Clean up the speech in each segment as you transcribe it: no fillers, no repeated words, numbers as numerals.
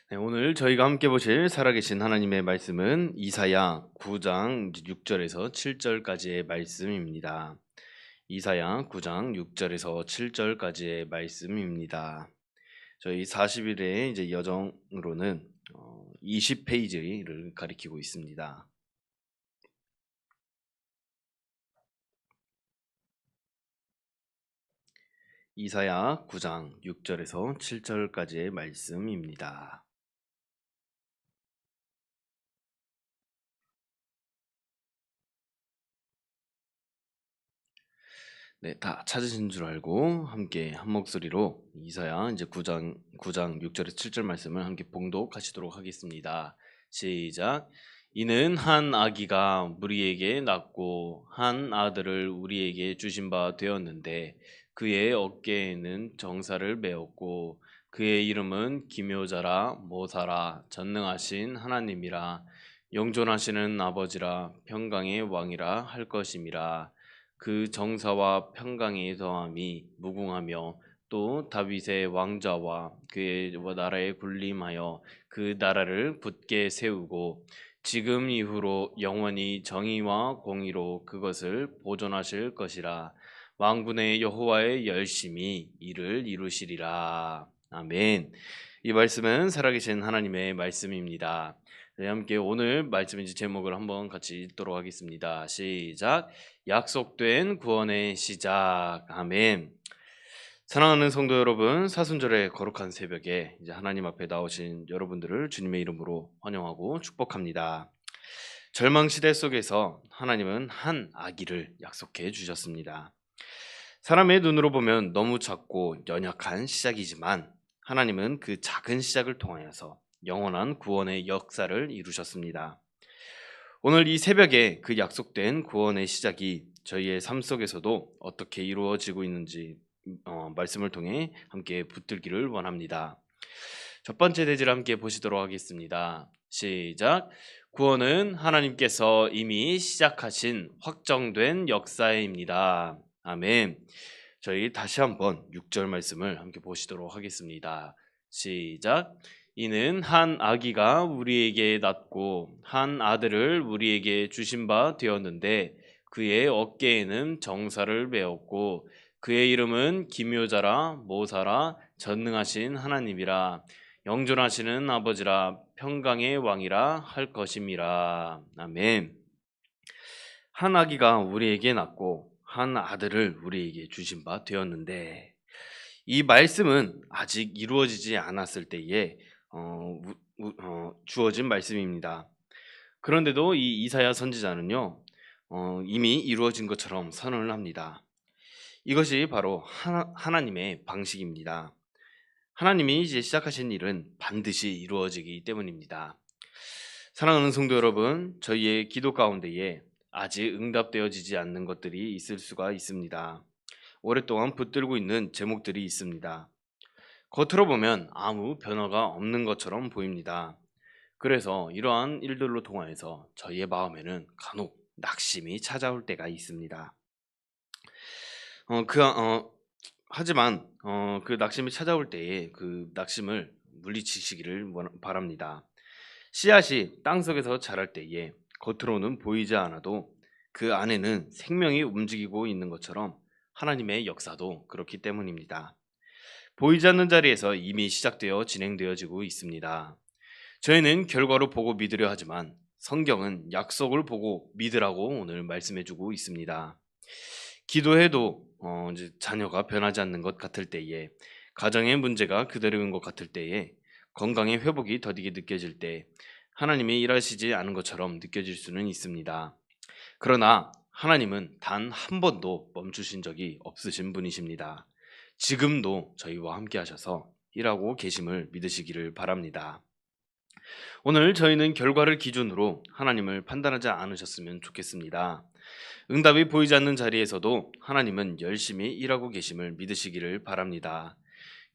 네, 오늘 저희가 함께 보실 살아계신 하나님의 말씀은 이사야 9장 6절에서 7절까지의 말씀입니다. 이사야 9장 6절에서 7절까지의 말씀입니다. 저희 40일의 이제 여정으로는 20페이지를 가리키고 있습니다. 이사야 9장 6절에서 7절까지의 말씀입니다. 네, 다 찾으신 줄 알고 함께 한 목소리로 이사야 이제 9장 6절에서 7절 말씀을 함께 봉독하시도록 하겠습니다. 시작. 이는 한 아기가 우리에게 낳고 한 아들을 우리에게 주신 바 되었는데 그의 어깨에는 정사를 메었고 그의 이름은 기묘자라 모사라 전능하신 하나님이라 영존하시는 아버지라 평강의 왕이라 할 것임이라. 그 정사와 평강의 더함이 무궁하며 또 다윗의 왕좌와 그의 나라에 군림하여 그 나라를 굳게 세우고 지금 이후로 영원히 정의와 공의로 그것을 보존하실 것이라. 왕군의 여호와의 열심히 이를 이루시리라. 아멘. 이 말씀은 살아계신 하나님의 말씀입니다. 네, 함께 오늘 말씀인지 제목을 한번 같이 읽도록 하겠습니다. 시작. 약속된 구원의 시작. 아멘. 사랑하는 성도 여러분, 사순절의 거룩한 새벽에 이제 하나님 앞에 나오신 여러분들을 주님의 이름으로 환영하고 축복합니다. 절망 시대 속에서 하나님은 한 아기를 약속해 주셨습니다. 사람의 눈으로 보면 너무 작고 연약한 시작이지만 하나님은 그 작은 시작을 통하여서 영원한 구원의 역사를 이루셨습니다. 오늘 이 새벽에 그 약속된 구원의 시작이 저희의 삶 속에서도 어떻게 이루어지고 있는지 말씀을 통해 함께 붙들기를 원합니다. 첫 번째 대지를 함께 보시도록 하겠습니다. 시작. 구원은 하나님께서 이미 시작하신 확정된 역사입니다. 아멘. 저희 다시 한번 6절 말씀을 함께 보시도록 하겠습니다. 시작. 이는 한 아기가 우리에게 낳고 한 아들을 우리에게 주신 바 되었는데 그의 어깨에는 정사를 메었고 그의 이름은 기묘자라 모사라 전능하신 하나님이라 영존하시는 아버지라 평강의 왕이라 할 것임이라. 아멘. 한 아기가 우리에게 낳고 한 아들을 우리에게 주신 바 되었는데 이 말씀은 아직 이루어지지 않았을 때에 주어진 말씀입니다. 그런데도 이 이사야 선지자는요, 이미 이루어진 것처럼 선언을 합니다. 이것이 바로 하나님의 방식입니다. 하나님이 이제 시작하신 일은 반드시 이루어지기 때문입니다. 사랑하는 성도 여러분, 저희의 기도 가운데에 아직 응답되어지지 않는 것들이 있을 수가 있습니다. 오랫동안 붙들고 있는 제목들이 있습니다. 겉으로 보면 아무 변화가 없는 것처럼 보입니다. 그래서 이러한 일들로 통하여서 저희의 마음에는 간혹 낙심이 찾아올 때가 있습니다. 하지만 그 낙심이 찾아올 때에 그 낙심을 물리치시기를 바랍니다. 씨앗이 땅속에서 자랄 때에 겉으로는 보이지 않아도 그 안에는 생명이 움직이고 있는 것처럼 하나님의 역사도 그렇기 때문입니다. 보이지 않는 자리에서 이미 시작되어 진행되어지고 있습니다. 저희는 결과를 보고 믿으려 하지만 성경은 약속을 보고 믿으라고 오늘 말씀해주고 있습니다. 기도해도 이제 자녀가 변하지 않는 것 같을 때에, 가정의 문제가 그대로인 것 같을 때에, 건강의 회복이 더디게 느껴질 때 하나님이 일하시지 않은 것처럼 느껴질 수는 있습니다. 그러나 하나님은 단 한 번도 멈추신 적이 없으신 분이십니다. 지금도 저희와 함께 하셔서 일하고 계심을 믿으시기를 바랍니다. 오늘 저희는 결과를 기준으로 하나님을 판단하지 않으셨으면 좋겠습니다. 응답이 보이지 않는 자리에서도 하나님은 열심히 일하고 계심을 믿으시기를 바랍니다.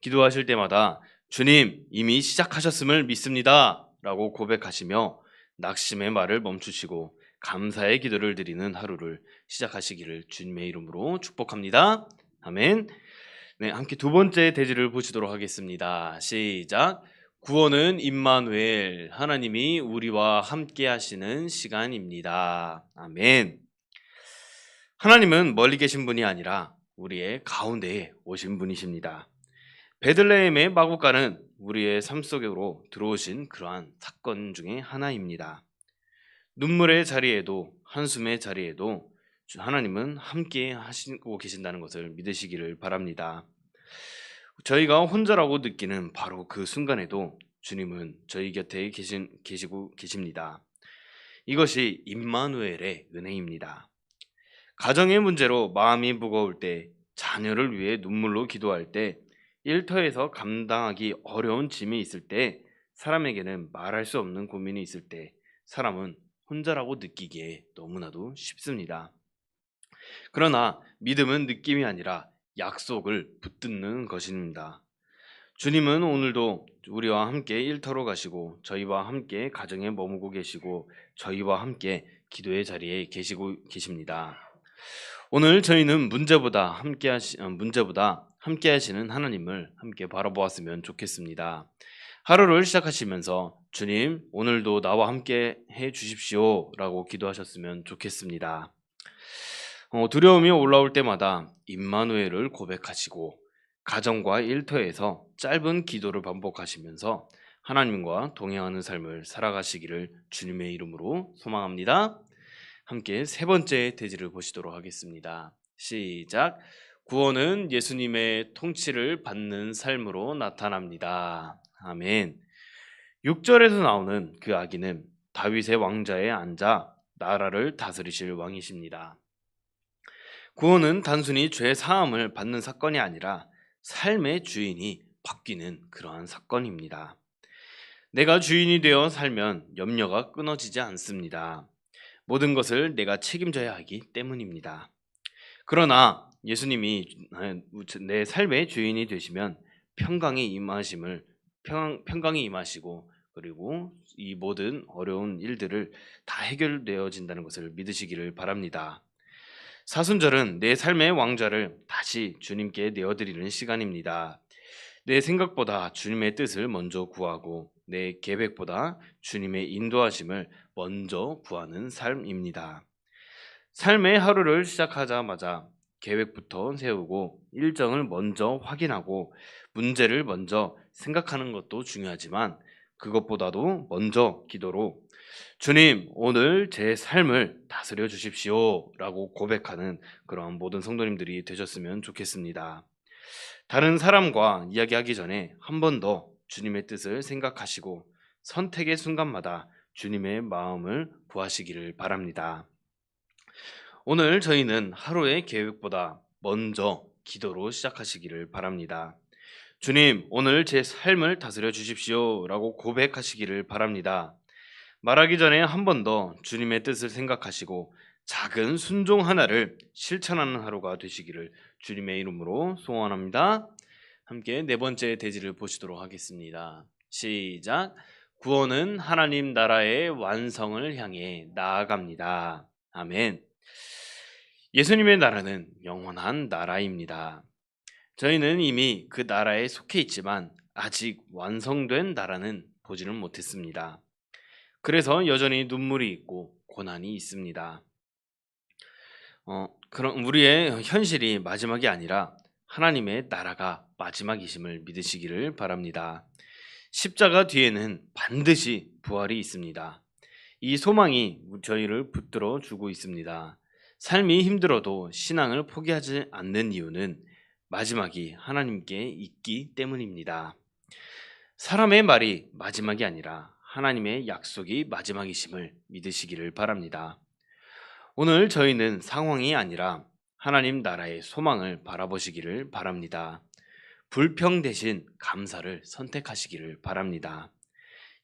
기도하실 때마다 주님 이미 시작하셨음을 믿습니다 라고 고백하시며 낙심의 말을 멈추시고 감사의 기도를 드리는 하루를 시작하시기를 주님의 이름으로 축복합니다. 아멘. 네, 함께 두 번째 대지를 보시도록 하겠습니다. 시작. 구원은 임마누엘, 하나님이 우리와 함께 하시는 시간입니다. 아멘. 하나님은 멀리 계신 분이 아니라 우리의 가운데에 오신 분이십니다. 베들레헴의 마구간은 우리의 삶 속으로 들어오신 그러한 사건 중에 하나입니다. 눈물의 자리에도 한숨의 자리에도 하나님은 함께 하시고 계신다는 것을 믿으시기를 바랍니다. 저희가 혼자라고 느끼는 바로 그 순간에도 주님은 저희 곁에 계시고 계십니다. 이것이 임마누엘의 은혜입니다. 가정의 문제로 마음이 무거울 때, 자녀를 위해 눈물로 기도할 때, 일터에서 감당하기 어려운 짐이 있을 때, 사람에게는 말할 수 없는 고민이 있을 때, 사람은 혼자라고 느끼기에 너무나도 쉽습니다. 그러나 믿음은 느낌이 아니라 약속을 붙드는 것입니다. 주님은 오늘도 우리와 함께 일터로 가시고 저희와 함께 가정에 머무고 계시고 저희와 함께 기도의 자리에 계시고 계십니다. 오늘 저희는 문제보다 함께 하시는 하나님을 함께 바라보았으면 좋겠습니다. 하루를 시작하시면서 주님, 오늘도 나와 함께 해 주십시오 라고 기도하셨으면 좋겠습니다. 두려움이 올라올 때마다 임마누엘을 고백하시고 가정과 일터에서 짧은 기도를 반복하시면서 하나님과 동행하는 삶을 살아가시기를 주님의 이름으로 소망합니다. 함께 세 번째 대지를 보시도록 하겠습니다. 시작. 구원은 예수님의 통치를 받는 삶으로 나타납니다. 아멘. 6절에서 나오는 그 아기는 다윗의 왕좌에 앉아 나라를 다스리실 왕이십니다. 구원은 단순히 죄 사함을 받는 사건이 아니라 삶의 주인이 바뀌는 그러한 사건입니다. 내가 주인이 되어 살면 염려가 끊어지지 않습니다. 모든 것을 내가 책임져야 하기 때문입니다. 그러나 예수님이 내 삶의 주인이 되시면 평강이 임하시고 그리고 이 모든 어려운 일들을 다 해결되어진다는 것을 믿으시기를 바랍니다. 사순절은 내 삶의 왕좌를 다시 주님께 내어드리는 시간입니다. 내 생각보다 주님의 뜻을 먼저 구하고 내 계획보다 주님의 인도하심을 먼저 구하는 삶입니다. 삶의 하루를 시작하자마자 계획부터 세우고 일정을 먼저 확인하고 문제를 먼저 생각하는 것도 중요하지만 그것보다도 먼저 기도로 주님, 오늘 제 삶을 다스려 주십시오 라고 고백하는 그런 모든 성도님들이 되셨으면 좋겠습니다. 다른 사람과 이야기하기 전에 한 번 더 주님의 뜻을 생각하시고 선택의 순간마다 주님의 마음을 구하시기를 바랍니다. 오늘 저희는 하루의 계획보다 먼저 기도로 시작하시기를 바랍니다. 주님, 오늘 제 삶을 다스려 주십시오 라고 고백하시기를 바랍니다. 말하기 전에 한 번 더 주님의 뜻을 생각하시고 작은 순종 하나를 실천하는 하루가 되시기를 주님의 이름으로 소원합니다. 함께 네 번째 대지를 보시도록 하겠습니다. 시작. 구원은 하나님 나라의 완성을 향해 나아갑니다. 아멘. 예수님의 나라는 영원한 나라입니다. 저희는 이미 그 나라에 속해 있지만 아직 완성된 나라는 보지는 못했습니다. 그래서 여전히 눈물이 있고 고난이 있습니다. 그럼 우리의 현실이 마지막이 아니라 하나님의 나라가 마지막이심을 믿으시기를 바랍니다. 십자가 뒤에는 반드시 부활이 있습니다. 이 소망이 저희를 붙들어 주고 있습니다. 삶이 힘들어도 신앙을 포기하지 않는 이유는 마지막이 하나님께 있기 때문입니다. 사람의 말이 마지막이 아니라 하나님의 약속이 마지막이심을 믿으시기를 바랍니다. 오늘 저희는 상황이 아니라 하나님 나라의 소망을 바라보시기를 바랍니다. 불평 대신 감사를 선택하시기를 바랍니다.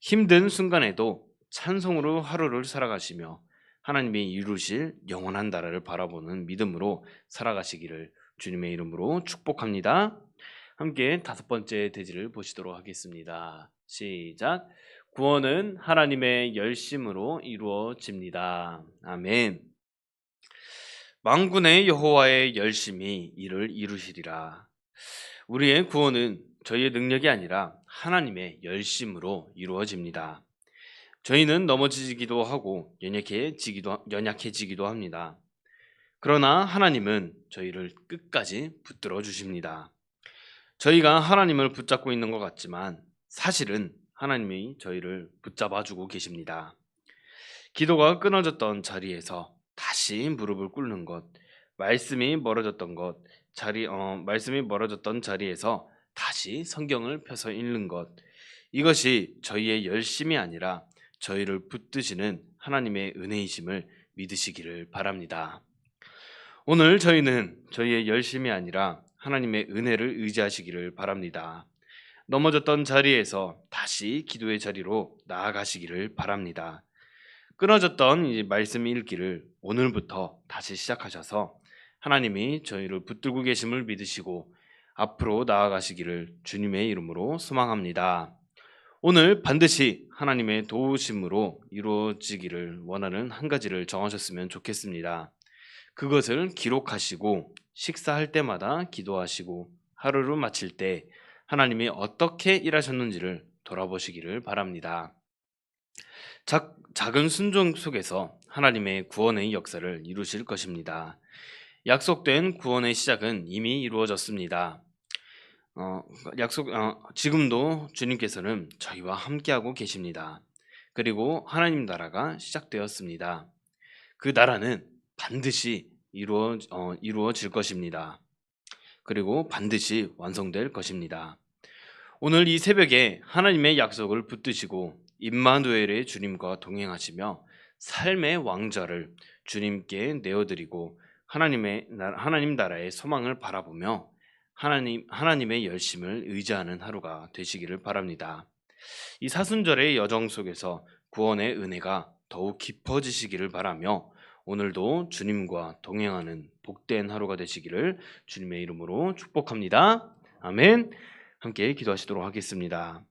힘든 순간에도 찬송으로 하루를 살아가시며 하나님이 이루실 영원한 나라를 바라보는 믿음으로 살아가시기를 주님의 이름으로 축복합니다. 함께 다섯 번째 대지를 보시도록 하겠습니다. 시작. 구원은 하나님의 열심으로 이루어집니다. 아멘. 만군의 여호와의 열심히 이를 이루시리라. 우리의 구원은 저희의 능력이 아니라 하나님의 열심으로 이루어집니다. 저희는 넘어지기도 하고 연약해지기도 합니다. 그러나 하나님은 저희를 끝까지 붙들어 주십니다. 저희가 하나님을 붙잡고 있는 것 같지만 사실은 하나님이 저희를 붙잡아 주고 계십니다. 기도가 끊어졌던 자리에서 다시 무릎을 꿇는 것, 말씀이 멀어졌던 자리에서 다시 성경을 펴서 읽는 것, 이것이 저희의 열심이 아니라 저희를 붙드시는 하나님의 은혜이심을 믿으시기를 바랍니다. 오늘 저희는 저희의 열심이 아니라 하나님의 은혜를 의지하시기를 바랍니다. 넘어졌던 자리에서 다시 기도의 자리로 나아가시기를 바랍니다. 끊어졌던 이 말씀 읽기를 오늘부터 다시 시작하셔서 하나님이 저희를 붙들고 계심을 믿으시고 앞으로 나아가시기를 주님의 이름으로 소망합니다. 오늘 반드시 하나님의 도우심으로 이루어지기를 원하는 한 가지를 정하셨으면 좋겠습니다. 그것을 기록하시고 식사할 때마다 기도하시고 하루를 마칠 때 하나님이 어떻게 일하셨는지를 돌아보시기를 바랍니다. 작은 순종 속에서 하나님의 구원의 역사를 이루실 것입니다. 약속된 구원의 시작은 이미 이루어졌습니다. 지금도 주님께서는 저희와 함께하고 계십니다. 그리고 하나님 나라가 시작되었습니다. 그 나라는 반드시 이루어질 것입니다. 그리고 반드시 완성될 것입니다. 오늘 이 새벽에 하나님의 약속을 붙드시고 임마누엘의 주님과 동행하시며 삶의 왕좌를 주님께 내어드리고 하나님 나라의 소망을 바라보며 하나님의 열심을 의지하는 하루가 되시기를 바랍니다. 이 사순절의 여정 속에서 구원의 은혜가 더욱 깊어지시기를 바라며 오늘도 주님과 동행하는 복된 하루가 되시기를 주님의 이름으로 축복합니다. 아멘. 함께 기도하시도록 하겠습니다.